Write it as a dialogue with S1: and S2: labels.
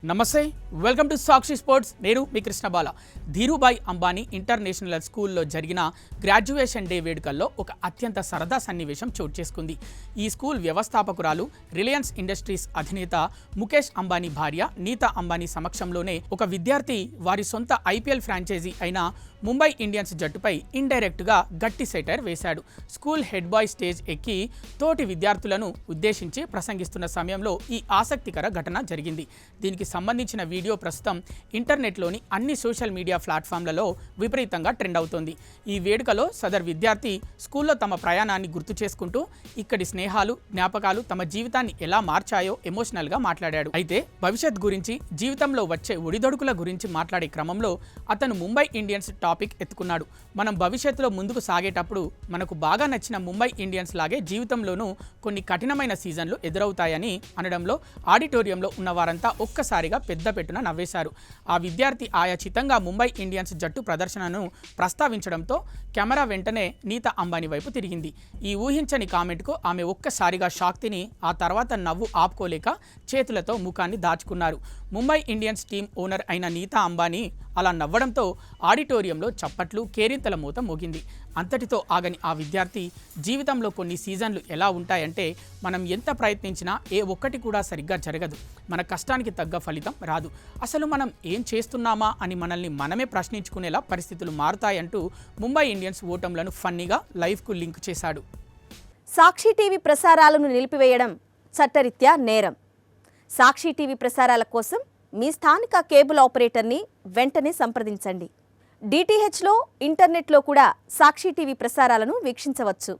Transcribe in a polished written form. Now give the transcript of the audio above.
S1: నమస్తే welcome to Sakshi sports. నేను మీ కృష్ణబాల. Dhirubhai Ambani international స్కూల్లో జరిగిన గ్రాడ్యుయేషన్ డే వేడుకల్లో ఒక అత్యంత సరదా సన్నివేశం చోటు చేసుకుంది. ఈ స్కూల్ వ్యవస్థాపకురాలు రిలయన్స్ ఇండస్ట్రీస్ అధినేత ముఖేష్ అంబానీ భార్య నీతా అంబానీ సమక్షంలోనే ఒక విద్యార్థి వారి సొంత ఐపీఎల్ ఫ్రాంచైజీ అయిన ముంబై ఇండియన్స్ జట్టుపై ఇండైరెక్ట్గా గట్టి సెటైర్ వేశాడు. స్కూల్ హెడ్ బాయ్ స్టేజ్ ఎక్కి తోటి విద్యార్థులను ఉద్దేశించి ప్రసంగిస్తున్న సమయంలో ఈ ఆసక్తికర ఘటన జరిగింది. దీనికి సంబంధించిన వీడియో ప్రస్తుతం ఇంటర్నెట్లోని అన్ని సోషల్ మీడియా ప్లాట్ఫామ్లలో విపరీతంగా ట్రెండ్ అవుతోంది. ఈ వేడుకలో సదర్ విద్యార్థి స్కూల్లో తమ ప్రయాణాన్ని గుర్తు చేసుకుంటూ ఇక్కడి స్నేహాలు, జ్ఞాపకాలు తమ జీవితాన్ని ఎలా మార్చాయో ఎమోషనల్గా మాట్లాడాడు. అయితే భవిష్యత్ గురించి, జీవితంలో వచ్చే ఒడిదొడుకుల గురించి మాట్లాడే క్రమంలో అతను ముంబై ఇండియన్స్ టాపిక్ ఎత్తుకున్నాడు. మనం భవిష్యత్తులో ముందుకు సాగేటప్పుడు మనకు బాగా నచ్చిన ముంబై ఇండియన్స్ లాగే జీవితంలోనూ కొన్ని కఠినమైన సీజన్లు ఎదురవుతాయని అనడంలో ఆడిటోరియంలో ఉన్న వారంతా ఒక్కసారిగా పెద్ద పెట్టున నవ్వేశారు. ఆ విద్యార్థి ఆయాచితంగా ముంబై ఇండియన్స్ జట్టు ప్రదర్శనను ప్రస్తావించడంతో కెమెరా వెంటనే నీతా అంబానీ వైపు తిరిగింది. ఈ ఊహించని కామెంట్కు ఆమె ఒక్కసారిగా షాక్ తిని ఆ తర్వాత నవ్వు ఆపుకోలేక చేతులతో ముఖాన్ని దాచుకున్నారు. ముంబై ఇండియన్స్ టీం ఓనర్ అయిన నీతా అంబానీ అలా నవ్వడంతో ఆడిటోరియంలో చప్పట్లు, కేరింతల మూత మోగింది. అంతటితో ఆగని ఆ విద్యార్థి, జీవితంలో కొన్ని సీజన్లు ఎలా ఉంటాయంటే మనం ఎంత ప్రయత్నించినా ఏ ఒక్కటి కూడా సరిగ్గా జరగదు, మన కష్టానికి తగ్గ ఫలితం రాదు, అసలు మనం ఏం చేస్తున్నామా అని మనల్ని మనమే ప్రశ్నించుకునేలా పరిస్థితులు మారుతాయంటూ ముంబై ఇండియన్స్ ఓటములను ఫన్నీగా లైవ్కు లింక్ చేశాడు.
S2: సాక్షి టీవీ ప్రసారాలను నిలిపివేయడం చట్టరీత్యా నేరం. సాక్షి టీవీ ప్రసారాల కోసం మీ స్థానిక కేబుల్ ఆపరేటర్ని వెంటనే సంప్రదించండి. డిటిహెచ్లో, ఇంటర్నెట్లో కూడా సాక్షి టీవీ ప్రసారాలను వీక్షించవచ్చు.